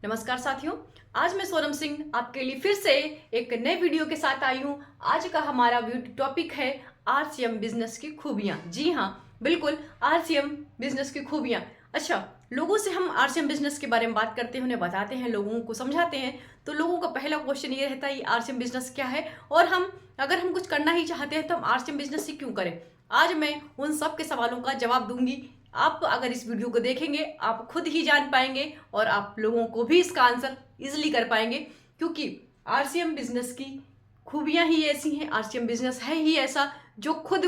नमस्कार साथियों। आज मैं सोनम सिंह आपके लिए फिर से एक नए वीडियो के साथ आई हूँ। आज का हमारा टॉपिक है आरसीएम बिजनेस की खूबियाँ। जी हाँ, बिल्कुल, आरसीएम बिजनेस की खूबियाँ। अच्छा, लोगों से हम आरसीएम बिजनेस के बारे में बात करते हैं, उन्हें बताते हैं, लोगों को समझाते हैं, तो लोगों का पहला क्वेश्चन ये रहता है ये आरसीएम बिजनेस क्या है, और अगर हम कुछ करना ही चाहते हैं तो हम आरसीएम बिजनेस ही क्यों करें। आज मैं उन सब के सवालों का जवाब दूंगी। आप अगर इस वीडियो को देखेंगे आप खुद ही जान पाएंगे और आप लोगों को भी इसका आंसर इजीली कर पाएंगे, क्योंकि आरसीएम बिजनेस की खूबियां ही ऐसी हैं, आरसीएम बिजनेस है ही ऐसा जो खुद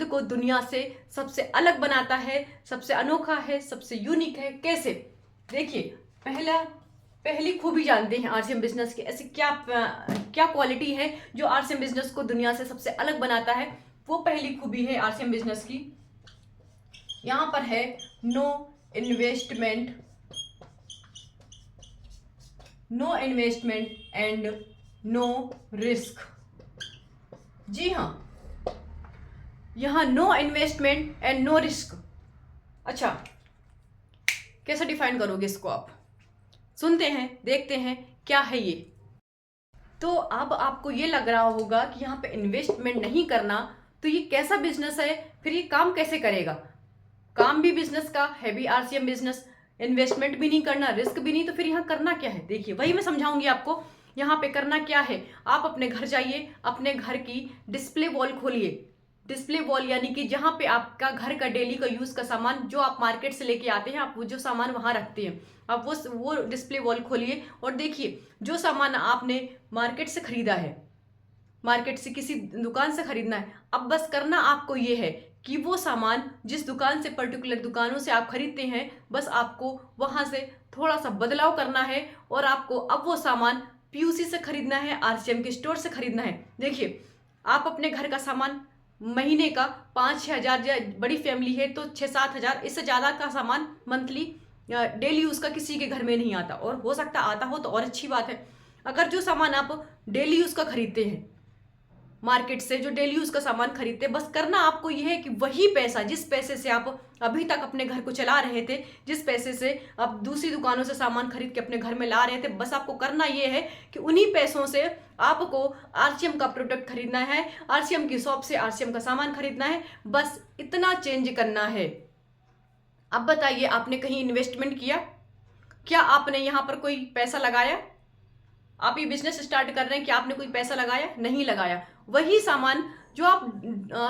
को दुनिया से सबसे अलग बनाता है, सबसे अनोखा है, सबसे यूनिक है। कैसे? देखिए, पहली खूबी जानते हैं आरसीएम बिजनेस की। ऐसी क्या क्या क्वालिटी है जो आरसीएम बिजनेस को दुनिया से सबसे अलग बनाता है। वो पहली खूबी है आरसीएम बिजनेस की, यहां पर है no investment, no investment and no risk. जी हाँ, यहां no investment and no risk. अच्छा, कैसे डिफाइन करोगे इसको आप? सुनते हैं, देखते हैं क्या है ये। तो अब आपको ये लग रहा होगा कि यहाँ पे इन्वेस्टमेंट नहीं करना तो ये कैसा बिजनेस है, फिर ये काम कैसे करेगा। काम भी बिजनेस का है, भी आरसीएम बिजनेस, इन्वेस्टमेंट भी नहीं करना, रिस्क भी नहीं, तो फिर यहाँ करना क्या है। देखिए, वही मैं समझाऊंगी आपको। यहाँ पे करना क्या है, आप अपने घर जाइए, अपने घर की डिस्प्ले वॉल खोलिए। डिस्प्ले वॉल यानी कि जहाँ पे आपका घर का डेली का यूज का सामान जो आप मार्केट से लेके आते हैं, आप वो जो सामान वहां रखते हैं, आप वो डिस्प्ले वॉल खोलिए और देखिए जो सामान आपने मार्केट से खरीदा है, मार्केट से किसी दुकान से खरीदना है। अब बस करना आपको ये है कि वो सामान जिस दुकान से, पर्टिकुलर दुकानों से आप खरीदते हैं, बस आपको वहां से थोड़ा सा बदलाव करना है और आपको अब वो सामान पीयूसी से खरीदना है, आरसीएम के स्टोर से खरीदना है। देखिए, आप अपने घर का सामान महीने का 5-6 हजार, बड़ी फैमिली है तो 6-7 हजार, इससे ज्यादा का सामान मंथली डेली यूज का किसी के घर में नहीं आता, और हो सकता आता हो तो और अच्छी बात है। अगर जो सामान आप डेली यूज का खरीदते हैं मार्केट से, जो डेली यूज का सामान खरीदते, बस करना आपको यह है कि वही पैसा, जिस पैसे से आप अभी तक अपने घर को चला रहे थे, जिस पैसे से आप दूसरी दुकानों से सामान खरीद के अपने घर में ला रहे थे, बस आपको करना यह है कि उन्हीं पैसों से आपको आरसीएम का प्रोडक्ट खरीदना है, आरसीएम की शॉप से आरसीएम का सामान खरीदना है। बस इतना चेंज करना है। अब बताइए, आपने कहीं इन्वेस्टमेंट किया? क्या आपने यहां पर कोई पैसा लगाया? आप ये बिजनेस स्टार्ट कर रहे हैं कि आपने कोई पैसा लगाया? नहीं लगाया। वही सामान जो आप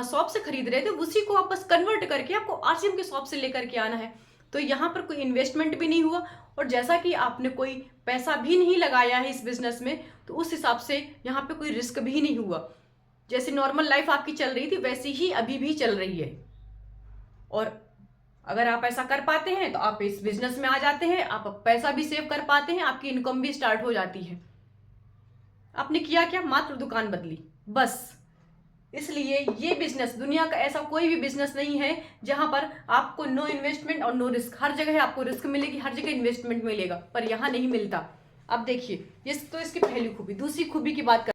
शॉप से खरीद रहे थे, उसी को आप बस कन्वर्ट करके आपको आरसीएम के शॉप से लेकर के आना है। तो यहाँ पर कोई इन्वेस्टमेंट भी नहीं हुआ, और जैसा कि आपने कोई पैसा भी नहीं लगाया है इस बिजनेस में, तो उस हिसाब से यहाँ पे कोई रिस्क भी नहीं हुआ। जैसे नॉर्मल लाइफ आपकी चल रही थी वैसी ही अभी भी चल रही है। और अगर आप ऐसा कर पाते हैं तो आप इस बिजनेस में आ जाते हैं, आप पैसा भी सेव कर पाते हैं, आपकी इनकम भी स्टार्ट हो जाती है। आपने किया क्या? मात्र दुकान बदली, बस। इसलिए ये बिजनेस, दुनिया का ऐसा कोई भी बिजनेस नहीं है जहां पर आपको नो इन्वेस्टमेंट और नो रिस्क। हर जगह आपको रिस्क मिलेगी, हर जगह इन्वेस्टमेंट मिलेगा, पर यहां नहीं मिलता। अब देखिए, ये तो इसकी पहली खूबी। दूसरी खूबी की बात कर,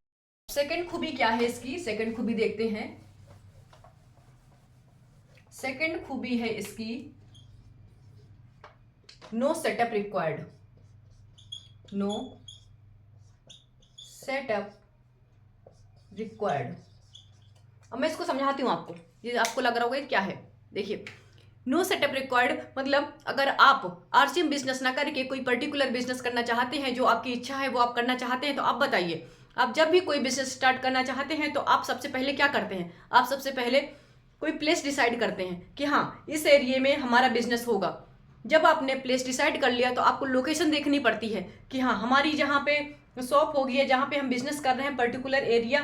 सेकंड खूबी क्या है इसकी, सेकंड खूबी देखते हैं। सेकंड खूबी है इसकी no setup required, no setup required. अब मैं इसको समझाती हूँ आपको, ये आपको लग रहा होगा क्या है। देखिए, नो सेटअप रिक्वायर्ड मतलब अगर आप आरसीएम बिजनेस ना करके कोई पर्टिकुलर बिजनेस करना चाहते हैं, जो आपकी इच्छा है वो आप करना चाहते हैं, तो आप बताइए, आप जब भी कोई बिजनेस स्टार्ट करना चाहते हैं तो आप सबसे पहले क्या करते हैं? आप सबसे पहले कोई प्लेस डिसाइड करते हैं कि हाँ, इस एरिया में हमारा बिजनेस होगा। जब आपने प्लेस डिसाइड कर लिया तो आपको लोकेशन देखनी पड़ती है कि हाँ, हमारी जहाँ पे शॉप होगी, है जहाँ पे हम बिजनेस कर रहे हैं, particular area,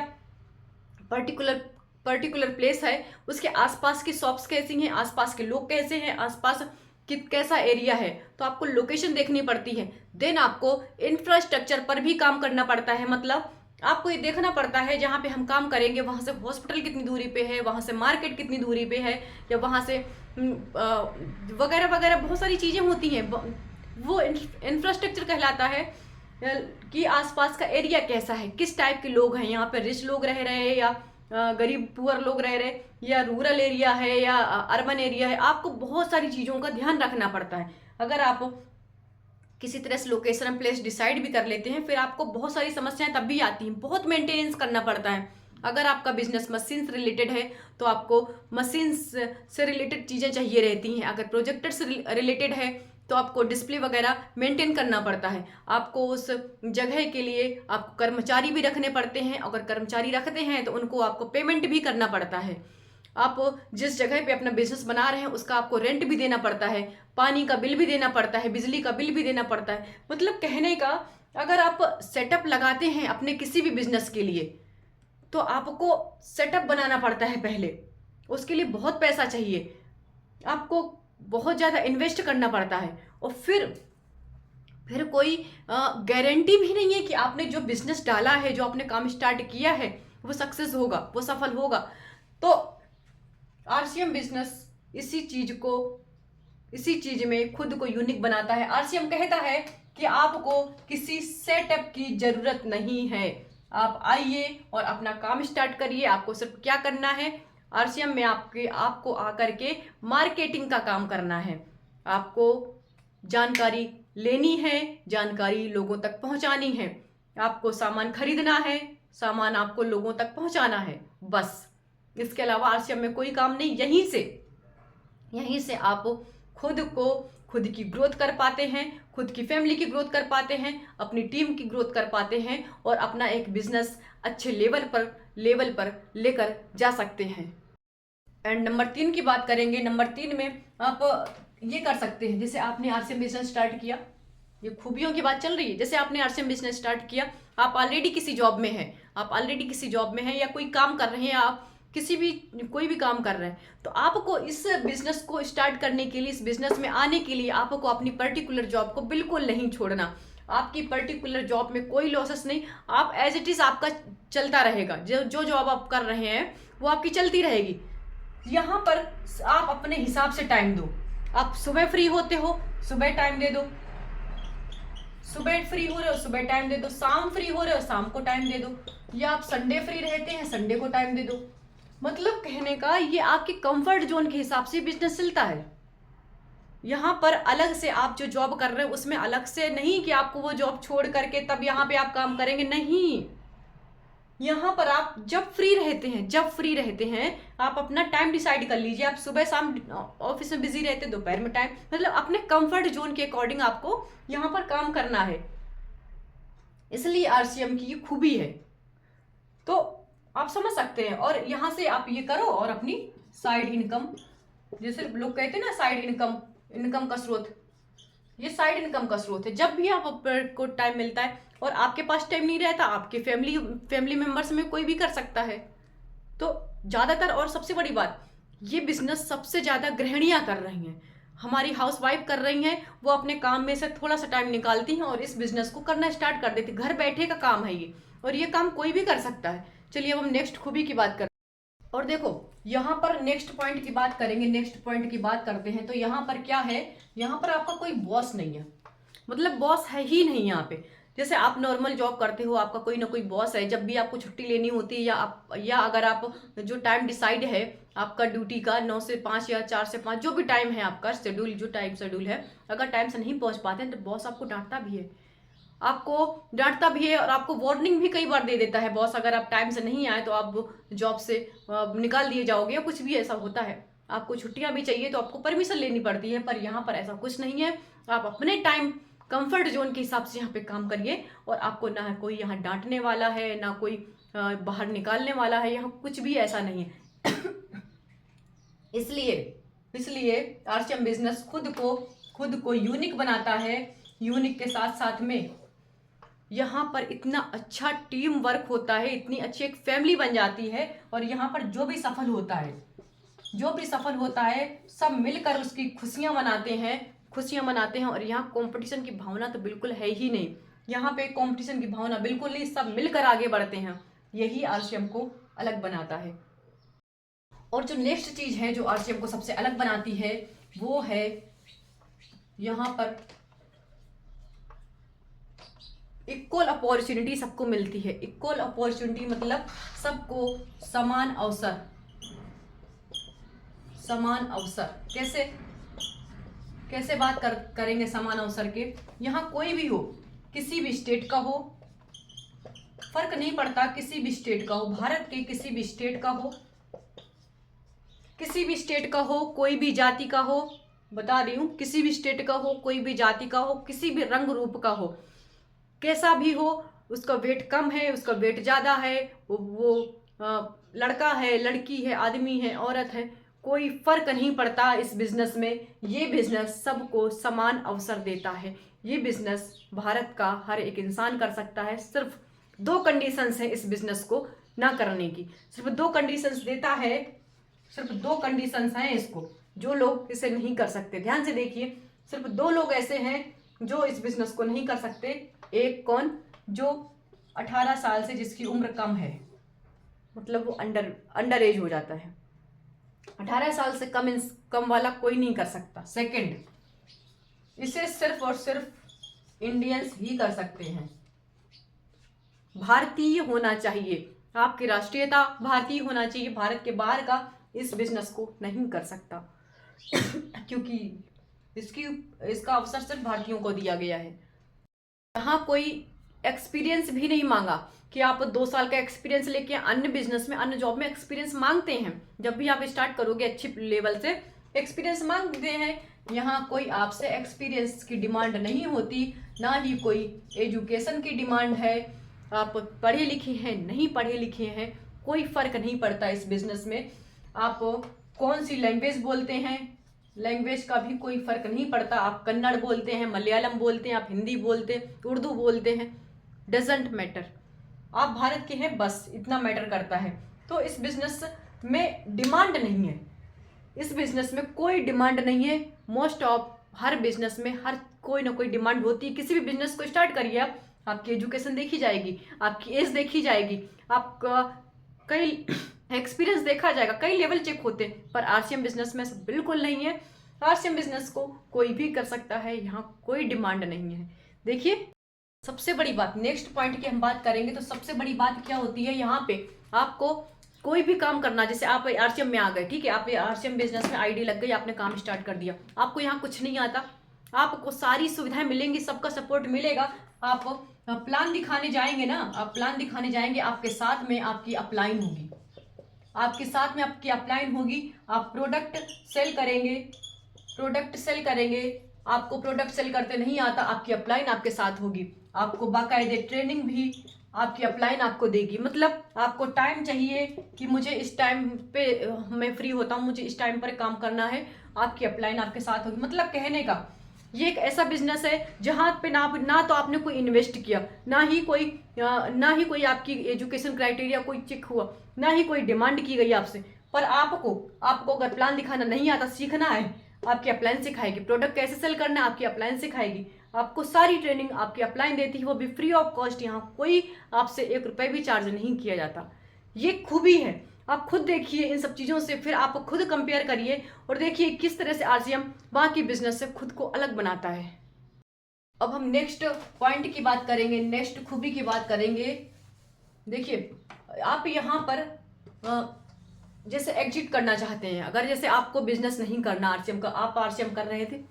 particular particular place है, उसके आसपास की शॉप्स कैसी हैं, आसपास के लोग कैसे हैं, आसपास कैसा एरिया है, तो आपको लोकेशन देखनी पड़ती है। देन आपको इंफ्रास्ट्रक्चर पर भी काम करना पड़ता है। मतलब आपको ये देखना पड़ता है जहाँ पे हम काम करेंगे वहाँ से हॉस्पिटल कितनी दूरी पे है, वहाँ से मार्केट कितनी दूरी पे है, या वहाँ से वगैरह वगैरह बहुत सारी चीज़ें होती हैं। वो इंफ्रास्ट्रक्चर कहलाता है कि आसपास का एरिया कैसा है, किस टाइप के लोग हैं, यहाँ पे रिच लोग रह रहे हैं या गरीब पुअर लोग रह रहे, या रूरल एरिया है या अर्बन एरिया है। आपको बहुत सारी चीज़ों का ध्यान रखना पड़ता है। अगर आप किसी तरह से लोकेशन और प्लेस डिसाइड भी कर लेते हैं, फिर आपको बहुत सारी समस्याएं तब भी आती हैं, बहुत मेंटेनेंस करना पड़ता है। अगर आपका बिजनेस मशीन से रिलेटेड है तो आपको मशीन से रिलेटेड चीज़ें चाहिए रहती हैं। अगर प्रोजेक्टर से रिलेटेड है तो आपको डिस्प्ले वगैरह मेंटेन करना पड़ता है। आपको उस जगह के लिए आपको कर्मचारी भी रखने पड़ते हैं। अगर कर्मचारी रखते हैं तो उनको आपको पेमेंट भी करना पड़ता है। आप जिस जगह पे अपना बिजनेस बना रहे हैं उसका आपको रेंट भी देना पड़ता है, पानी का बिल भी देना पड़ता है, बिजली का बिल भी देना पड़ता है। मतलब कहने का, अगर आप सेटअप लगाते हैं अपने किसी भी बिजनेस के लिए तो आपको सेटअप बनाना पड़ता है पहले, उसके लिए बहुत पैसा चाहिए, आपको बहुत ज़्यादा इन्वेस्ट करना पड़ता है। और फिर कोई गारंटी भी नहीं है कि आपने जो बिजनेस डाला है, जो आपने काम स्टार्ट किया है, वो सक्सेस होगा, वो सफल होगा। तो आरसीएम बिजनेस इसी चीज में खुद को यूनिक बनाता है। आरसीएम कहता है कि आपको किसी सेटअप की जरूरत नहीं है, आप आइए और अपना काम स्टार्ट करिए। आपको सिर्फ क्या करना है, आरसीएम में आपको आकर के मार्केटिंग का काम करना है। आपको जानकारी लेनी है, जानकारी लोगों तक पहुंचानी है, आपको सामान खरीदना है, सामान आपको लोगों तक पहुंचाना है, बस। इसके अलावा आरसीएम में कोई काम नहीं। यहीं से आप खुद की ग्रोथ कर पाते हैं, खुद की फैमिली की ग्रोथ कर पाते हैं, अपनी टीम की ग्रोथ कर पाते हैं और अपना एक बिजनेस अच्छे लेवल पर लेकर जा सकते हैं। एंड नंबर 3 की बात करेंगे। नंबर 3 में आप ये कर सकते हैं, जैसे आपने आरसीएम बिजनेस स्टार्ट किया, ये खूबियों की बात चल रही है। जैसे आपने आरसीएम बिजनेस स्टार्ट किया, आप ऑलरेडी किसी जॉब में हैं, या कोई काम कर रहे हैं, आप कोई भी काम कर रहे हैं, तो आपको इस बिजनेस को स्टार्ट करने के लिए, इस बिजनेस में आने के लिए आपको अपनी पर्टिकुलर जॉब को बिल्कुल नहीं छोड़ना। आपकी पर्टिकुलर जॉब में कोई लॉसेस नहीं, आप एज इट इज आपका चलता रहेगा। जो जॉब आप कर रहे हैं वो आपकी चलती रहेगी। यहाँ पर आप अपने हिसाब से टाइम दो। आप सुबह फ्री होते हो, सुबह टाइम दे दो, सुबह फ्री हो रहे हो, सुबह टाइम दे दो, शाम फ्री हो रहे हो, शाम को टाइम दे दो, या आप संडे फ्री रहते हैं, संडे को टाइम दे दो। मतलब कहने का, ये आपके कंफर्ट जोन के हिसाब से बिजनेस चलता है। यहाँ पर अलग से आप जो जॉब कर रहे हैं उसमें अलग से नहीं कि आपको वो जॉब छोड़ करके तब यहाँ पे आप काम करेंगे, नहीं। यहाँ पर आप जब फ्री रहते हैं आप अपना टाइम डिसाइड कर लीजिए। आप सुबह शाम ऑफिस में बिजी रहते हैं, दोपहर में टाइम, मतलब अपने कंफर्ट जोन के अकॉर्डिंग आपको यहाँ पर काम करना है। इसलिए आरसीएम की ये खूबी है, तो आप समझ सकते हैं। और यहाँ से आप ये करो और अपनी साइड इनकम, जैसे लोग कहते हैं ना, साइड इनकम का स्रोत, ये साइड इनकम का स्रोत है। जब भी आपको टाइम मिलता है और आपके पास टाइम नहीं रहता, आपके फैमिली मेंबर्स में कोई भी कर सकता है। तो ज़्यादातर, और सबसे बड़ी बात, ये बिजनेस सबसे ज़्यादा गृहिणियाँ कर रही हैं, हमारी हाउसवाइफ कर रही हैं। वो अपने काम में से थोड़ा सा टाइम निकालती हैं और इस बिजनेस को करना स्टार्ट कर देती। घर बैठे का काम है ये, और ये काम कोई भी कर सकता है। चलिए अब हम नेक्स्ट खूबी की बात करते हैं। और देखो यहाँ पर नेक्स्ट पॉइंट की बात करते हैं। तो यहाँ पर क्या है, यहाँ पर आपका कोई बॉस नहीं है, मतलब बॉस है ही नहीं यहाँ पे। जैसे आप नॉर्मल जॉब करते हो, आपका कोई ना कोई बॉस है। जब भी आपको छुट्टी लेनी होती है, या अगर आप जो टाइम डिसाइड है आपका ड्यूटी का 9 से 5 या 4 से 5, जो भी टाइम है आपका शेड्यूल, जो टाइम शेड्यूल है, अगर टाइम से नहीं पहुंच पाते हैं तो बॉस आपको डांटता भी है और आपको वार्निंग भी कई बार दे देता है बॉस। अगर आप टाइम से नहीं आए तो आप जॉब से निकाल दिए जाओगे, या कुछ भी ऐसा होता है। आपको छुट्टियां भी चाहिए तो आपको परमिशन लेनी पड़ती है, पर यहाँ पर ऐसा कुछ नहीं है। आप अपने टाइम कंफर्ट जोन के हिसाब से यहाँ पे काम करिए, और आपको ना कोई यहाँ डांटने वाला है, ना कोई बाहर निकालने वाला है, यहाँ कुछ भी ऐसा नहीं है। इसलिए आरसीएम बिजनेस खुद को यूनिक बनाता है। यूनिक के साथ साथ में यहाँ पर इतना अच्छा टीम वर्क होता है, इतनी अच्छी एक फैमिली बन जाती है, और यहाँ पर जो भी सफल होता है सब मिलकर उसकी खुशियां मनाते हैं। और यहाँ कंपटीशन की भावना तो बिल्कुल है ही नहीं। यहाँ पे कंपटीशन की भावना बिल्कुल नहीं, सब मिलकर आगे बढ़ते हैं। यही आरसीएम को अलग बनाता है। और जो नेक्स्ट चीज है जो आरसीएम को सबसे अलग बनाती है, वो है यहाँ पर इक्वल अपॉर्चुनिटी सबको मिलती है। इक्वल अपॉर्चुनिटी मतलब सबको समान अवसर। कैसे बात करेंगे समान अवसर के? यहाँ कोई भी हो, किसी भी स्टेट का हो, फर्क नहीं पड़ता, किसी भी स्टेट का हो, भारत के किसी भी स्टेट का हो, किसी भी स्टेट का हो, कोई भी जाति का हो, बता रही हूं, किसी भी स्टेट का हो, कोई भी जाति का हो, किसी भी रंग रूप का हो, कैसा भी हो, उसका वेट कम है, उसका वेट ज्यादा है, वो लड़का है, लड़की है, आदमी है, औरत है, कोई फर्क नहीं पड़ता इस बिजनेस में। ये बिजनेस सबको समान अवसर देता है। ये बिजनेस भारत का हर एक इंसान कर सकता है। सिर्फ 2 कंडीशंस हैं इस बिजनेस को ना करने की, सिर्फ 2 कंडीशंस देता है, सिर्फ 2 कंडीशंस हैं इसको, जो लोग इसे नहीं कर सकते। ध्यान से देखिए, सिर्फ 2 लोग ऐसे हैं जो इस बिजनेस को नहीं कर सकते। एक कौन? जो 18 साल से जिसकी उम्र कम है, मतलब वो अंडर एज हो जाता है। 18 साल से कम वाला कोई नहीं कर सकता। सेकंड, इसे सिर्फ और सिर्फ इंडियंस ही कर सकते हैं। भारतीय होना चाहिए, आपकी राष्ट्रीयता भारतीय होना चाहिए। भारत के बाहर का इस बिजनेस को नहीं कर सकता क्योंकि इसका अवसर सिर्फ भारतीयों को दिया गया है। यहाँ कोई एक्सपीरियंस भी नहीं मांगा कि आप 2 साल का एक्सपीरियंस लेके, अन्य बिजनेस में, अन्य जॉब में एक्सपीरियंस मांगते हैं। जब भी आप स्टार्ट करोगे अच्छी लेवल से एक्सपीरियंस मांगते हैं। यहाँ कोई आपसे एक्सपीरियंस की डिमांड नहीं होती, ना ही कोई एजुकेशन की डिमांड है। आप पढ़े लिखे हैं, नहीं पढ़े लिखे हैं, कोई फर्क नहीं पड़ता इस बिजनेस में। आप कौन सी लैंग्वेज बोलते हैं, लैंग्वेज का भी कोई फर्क नहीं पड़ता। आप कन्नड़ बोलते हैं, मलयालम बोलते हैं, आप हिंदी बोलते हैं, उर्दू बोलते हैं, डजेंट मैटर। आप भारत के हैं, बस इतना मैटर करता है। तो इस बिजनेस में डिमांड नहीं है, इस बिजनेस में कोई डिमांड नहीं है। मोस्ट ऑफ हर बिजनेस में हर कोई ना कोई डिमांड होती है। किसी भी बिजनेस को स्टार्ट करिए आप, आपकी एजुकेशन देखी जाएगी, आपकी एज देखी जाएगी, आपका कई एक्सपीरियंस देखा जाएगा, कई लेवल चेक होते हैं। पर आरसीएम बिजनेस में सब बिल्कुल नहीं है। आरसीएम बिजनेस को कोई भी कर सकता है, यहाँ कोई डिमांड नहीं है। देखिए, सबसे बड़ी बात, नेक्स्ट पॉइंट की हम बात करेंगे तो सबसे बड़ी बात क्या होती है, यहाँ पे आपको कोई भी काम करना, जैसे आप आरसीएम में आ गए, ठीक है, आप आरसीएम बिजनेस में आईडी लग गई, आपने काम स्टार्ट कर दिया, आपको यहाँ कुछ नहीं आता, आपको सारी सुविधाएं मिलेंगी, सबका सपोर्ट मिलेगा। आप प्लान दिखाने जाएंगे ना, आप प्लान दिखाने जाएंगे, आपके साथ में आपकी अपलाइन होगी, आपके साथ में आपकी अपलाइन होगी। आप प्रोडक्ट सेल करेंगे, प्रोडक्ट सेल करेंगे, आपको प्रोडक्ट सेल करते नहीं आता, आपकी अपलाइन आपके साथ होगी। आपको बाकायदे ट्रेनिंग भी आपकी अपलाइन आपको देगी। मतलब आपको टाइम चाहिए कि मुझे इस टाइम पे मैं फ्री होता हूँ, मुझे इस टाइम पर काम करना है, आपकी अपलाइन आपके साथ होगी। मतलब कहने का ये एक ऐसा बिजनेस है जहाँ पे ना तो आपने कोई इन्वेस्ट किया, ना ही कोई आपकी एजुकेशन क्राइटेरिया कोई चेक हुआ, ना ही कोई डिमांड की गई आपसे। पर आपको अगर प्लान दिखाना नहीं आता, सीखना है, आपकी अपलाइन सिखाएगी। प्रोडक्ट कैसे सेल करना है, आपकी अपलाइन सिखाएगी। आपको सारी ट्रेनिंग आपकी अपलाइन देती है, वो भी फ्री ऑफ कॉस्ट। यहाँ कोई आपसे 1 रुपये भी चार्ज नहीं किया जाता। ये खूबी है। आप खुद देखिए इन सब चीज़ों से, फिर आप खुद कंपेयर करिए और देखिए किस तरह से आरसीएम बाकी बिजनेस से खुद को अलग बनाता है। अब हम नेक्स्ट पॉइंट की बात करेंगे, नेक्स्ट खूबी की बात करेंगे। देखिए, आप यहाँ पर जैसे एग्जिट करना चाहते हैं, अगर जैसे आपको बिजनेस नहीं करना आरसीएम का, आप आरसीएम कर रहे थे,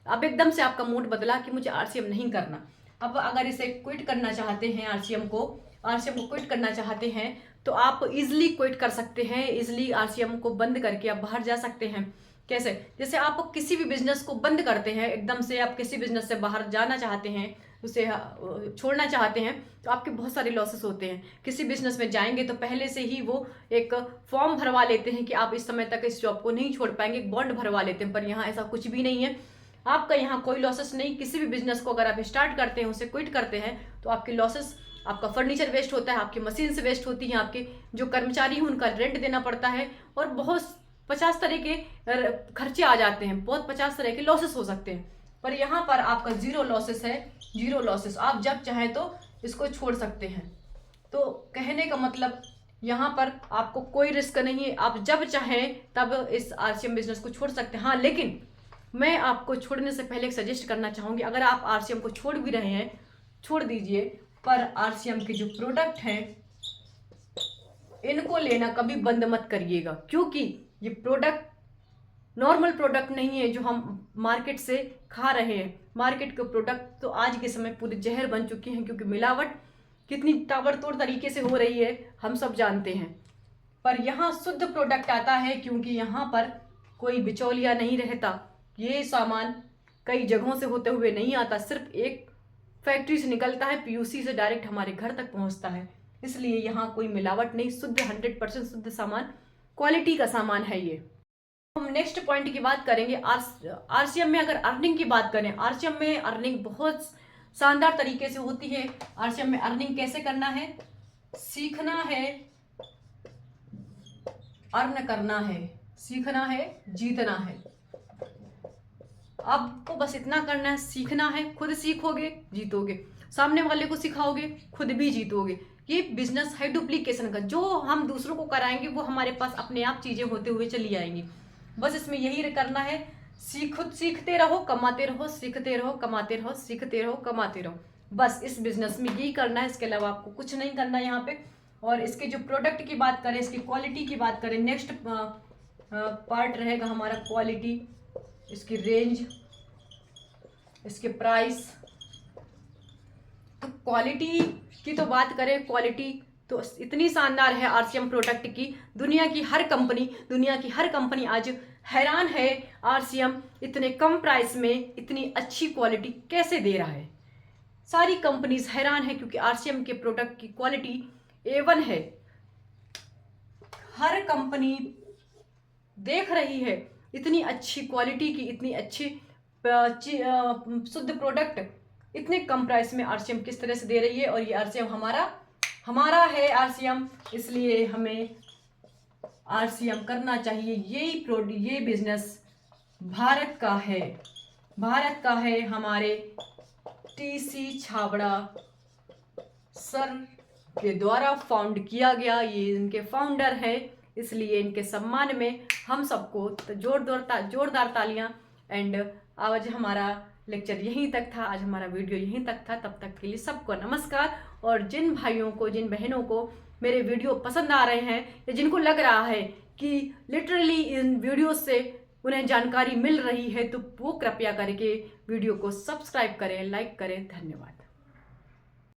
अब एकदम से आपका मूड बदला कि मुझे आरसीएम नहीं करना। अब अगर इसे क्विट करना चाहते हैं, आरसीएम को क्विट करना चाहते हैं, तो आप इजिली क्विट कर सकते हैं। इजिली आरसीएम को बंद करके आप बाहर जा सकते हैं। कैसे? जैसे आप किसी भी बिजनेस को बंद करते हैं, एकदम से आप किसी बिजनेस से बाहर जाना चाहते हैं, उसे छोड़ना चाहते हैं, तो आपके बहुत सारे लॉसेस होते हैं। किसी बिजनेस में जाएंगे तो पहले से ही वो एक फॉर्म भरवा लेते हैं कि आप इस समय तक इस जॉब को नहीं छोड़ पाएंगे, एक बॉन्ड भरवा लेते हैं। पर यहाँ ऐसा कुछ भी नहीं है, आपका यहाँ कोई लॉसेस नहीं। किसी भी बिजनेस को अगर आप स्टार्ट करते हैं, उसे क्विट करते हैं, तो आपके लॉसेस, आपका फर्नीचर वेस्ट होता है, आपकी मशीन से वेस्ट होती है, आपके जो कर्मचारी हैं उनका रेंट देना पड़ता है, और बहुत 50 तरह के खर्चे आ जाते हैं, बहुत 50 तरह के लॉसेस हो सकते हैं। पर यहाँ पर आपका जीरो लॉसेस है, जीरो लॉसेस। आप जब चाहें तो इसको छोड़ सकते हैं। तो कहने का मतलब यहाँ पर आपको कोई रिस्क नहीं है, आप जब चाहें तब इस आरसीएम बिजनेस को छोड़ सकते हैं। हाँ, लेकिन मैं आपको छोड़ने से पहले एक सजेस्ट करना चाहूँगी, अगर आप आरसीएम को छोड़ भी रहे हैं, छोड़ दीजिए, पर आरसीएम के जो प्रोडक्ट हैं इनको लेना कभी बंद मत करिएगा, क्योंकि ये प्रोडक्ट नॉर्मल प्रोडक्ट नहीं है जो हम मार्केट से खा रहे हैं। मार्केट के प्रोडक्ट तो आज के समय पूरे जहर बन चुके हैं, क्योंकि मिलावट कितनी ताबड़तोड़ तरीके से हो रही है हम सब जानते हैं। पर यहाँ शुद्ध प्रोडक्ट आता है, क्योंकि यहाँ पर कोई बिचौलिया नहीं रहता। ये सामान कई जगहों से होते हुए नहीं आता, सिर्फ एक फैक्ट्री से निकलता है, पीयूसी से डायरेक्ट हमारे घर तक पहुँचता है। इसलिए यहाँ कोई मिलावट नहीं, शुद्ध 100% शुद्ध सामान, क्वालिटी का सामान है ये। हम नेक्स्ट पॉइंट की बात करेंगे। आरसीएम में अगर अर्निंग की बात करें, आरसीएम में अर्निंग बहुत शानदार तरीके से होती है। आरसीएम में अर्निंग कैसे करना है? सीखना है, अर्न करना है, सीखना है, जीतना है। आपको बस इतना करना है, सीखना है, खुद सीखोगे जीतोगे, सामने वाले को सिखाओगे खुद भी जीतोगे। ये बिजनेस है डुप्लीकेशन का। जो हम दूसरों को कराएंगे वो हमारे पास अपने आप चीजें होते हुए चली आएंगी। बस इसमें यही करना है, खुद सीखते रहो, कमाते रहो, सीखते रहो, कमाते रहो, सीखते रहो, कमाते रहो। बस इस बिजनेस में यही करना है, इसके अलावा आपको कुछ नहीं करना है यहाँ पे। और इसके जो प्रोडक्ट की बात करें, इसकी क्वालिटी की बात करें, नेक्स्ट पार्ट रहेगा हमारा क्वालिटी, इसकी रेंज, इसके प्राइस। तो क्वालिटी की तो बात करें, क्वालिटी तो इतनी शानदार है आरसीएम प्रोडक्ट की, दुनिया की हर कंपनी आज हैरान है आरसीएम इतने कम प्राइस में इतनी अच्छी क्वालिटी कैसे दे रहा है। सारी कंपनीज हैरान है, क्योंकि आरसीएम के प्रोडक्ट की क्वालिटी A1 है। हर कंपनी देख रही है इतनी अच्छी क्वालिटी की, इतनी अच्छी शुद्ध प्रोडक्ट इतने कम प्राइस में आरसीएम किस तरह से दे रही है। और ये आरसीएम हमारा है आरसीएम, इसलिए हमें आरसीएम करना चाहिए। ये बिजनेस भारत का है, हमारे टीसी छाबड़ा सर के द्वारा फाउंड किया गया। ये इनके फाउंडर है, इसलिए इनके सम्मान में हम सबको जोरदार तालियां। एंड आज हमारा लेक्चर यहीं तक था, आज हमारा वीडियो यहीं तक था। तब तक के लिए सबको नमस्कार। और जिन भाइयों को, जिन बहनों को मेरे वीडियो पसंद आ रहे हैं, या जिनको लग रहा है कि लिटरली इन वीडियो से उन्हें जानकारी मिल रही है, तो वो कृपया करके वीडियो को सब्सक्राइब करें, लाइक करें। धन्यवाद।